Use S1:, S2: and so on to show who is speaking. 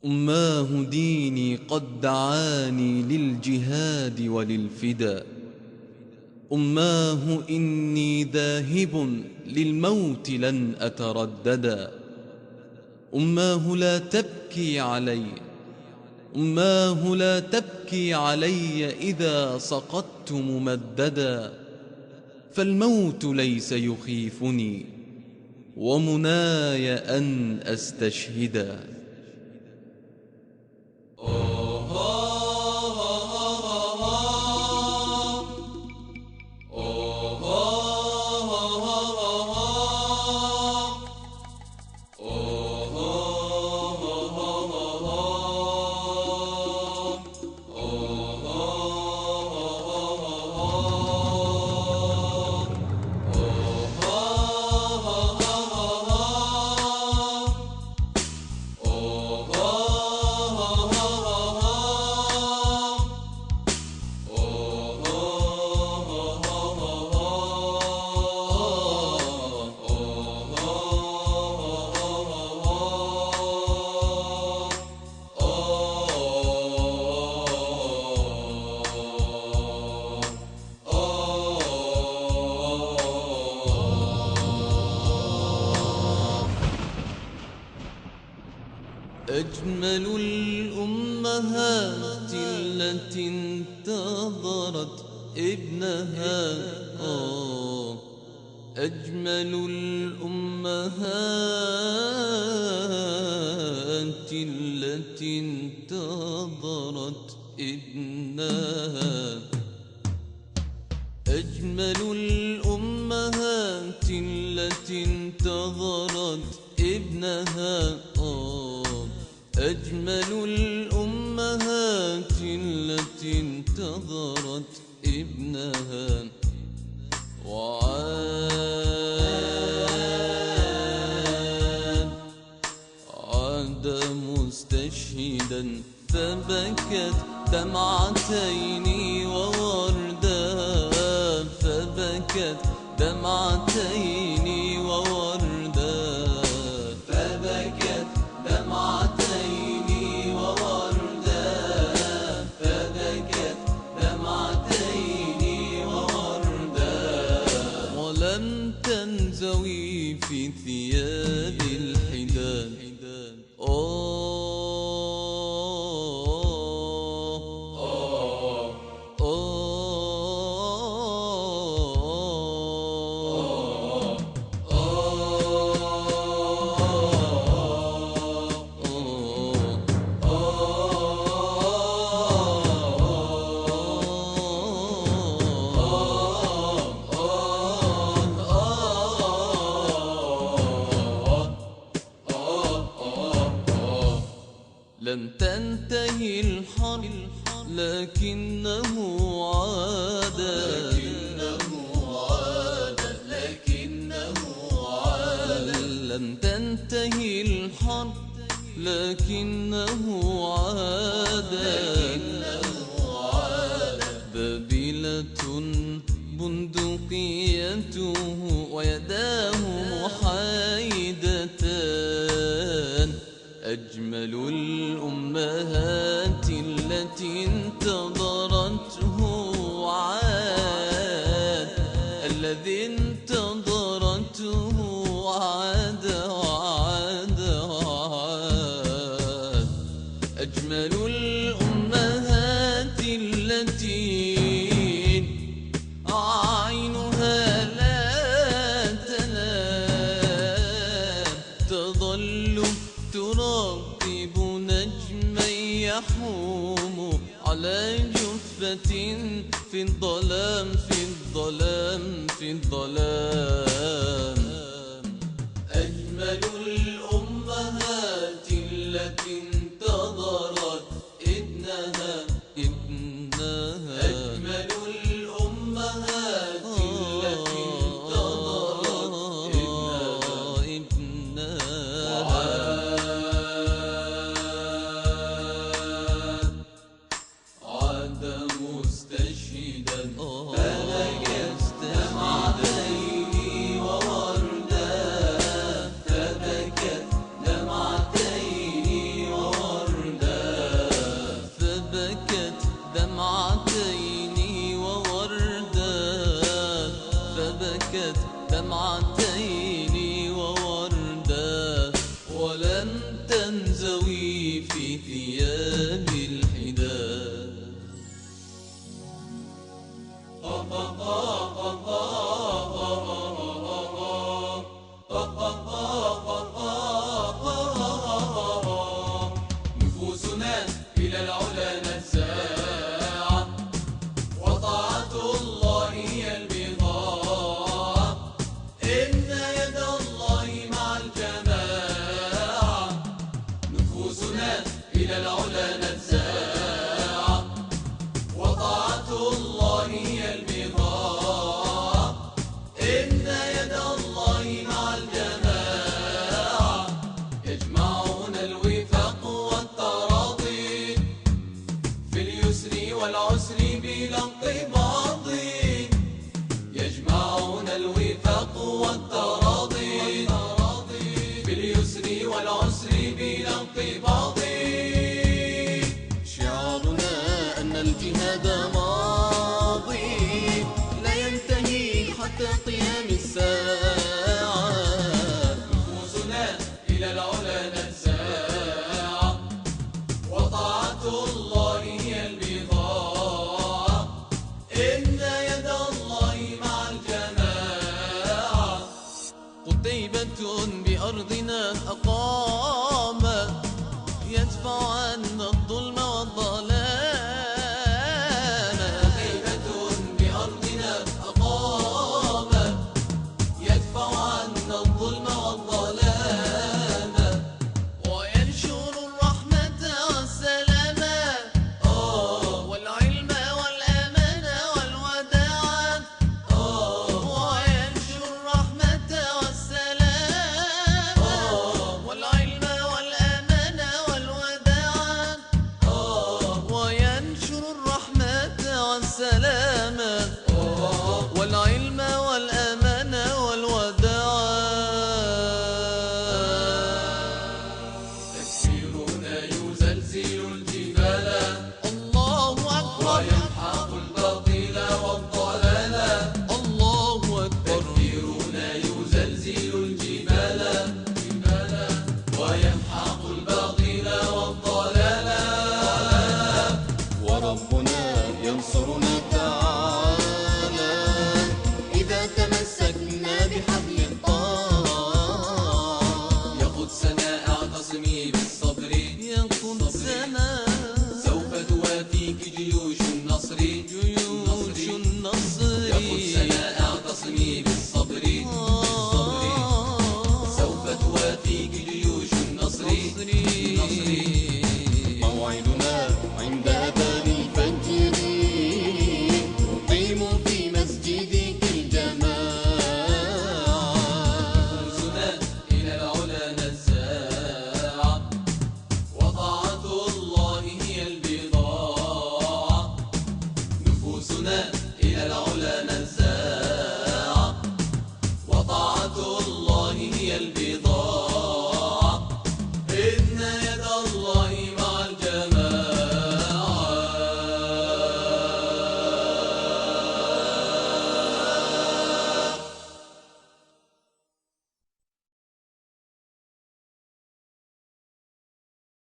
S1: أماه ديني قد دعاني للجهاد وللفداء. أماه إني ذاهب للموت لن أترددا. أماه لا تبكي علي، أماه لا تبكي علي إذا سقطت ممددا. فالموت ليس يخيفني ومناي أن أستشهدا. أجمل الأمهات التي انتظرت ابنها. أجمل الأمهات التي انتظرت ابنها. أجمل الأمهات التي انتظرت ابنها. أجمل الأمهات التي انتظرت ابنها. عاد مستشهدا فبكت دمعتين ووردا. فبكت دمعتين ووردا. فبكت دمعتين ووردا. فبكت دمعتين ووردا. ولم تنزوي في ثياب الحداد. لم تنتهي الحرب لكنه عاد. لم تنتهي الحرب لكنه عاد. بابلة بندقيته ويداه محايدتان. أجمل الأمهات التي انتظرته عاد. الذي انتظرته عاد وعاد وعاد. أجمل الأمهات التي عينها لا تنام. تظل تراقب نجما يحوم على جثة في الظلام في الظلام في الظلام. أجمل الأمهات التي انتظرت ابنها. أجمل الأمهات التي انتظرت ابنها. عاد مستشهدا فبكت دمعتين ثياب الحداد. نفوسنا إلى العلا نسعى، وطاعة الله هي البضاعة، إن يد الله مع الجماعة. نفوسنا إلى العلا نسعى، وطاعة الله هي البضاعة، إن يد الله مع الجماعة. يجمعنا الوفاق والتراضي في اليسر والعسر بلا انقباض. يجمعنا الوفاق والتراضي في اليسر والعسر بلا انقباض. شعارنا أن الجهاد ماضي لا ينتهي حتى قيام الساعة. نفوسنا إلى العلا نسعى، وطاعة الله هي البضاعة، إن يد الله مع الجماعة. قتيبة بأرضنا أقام يدفع عنا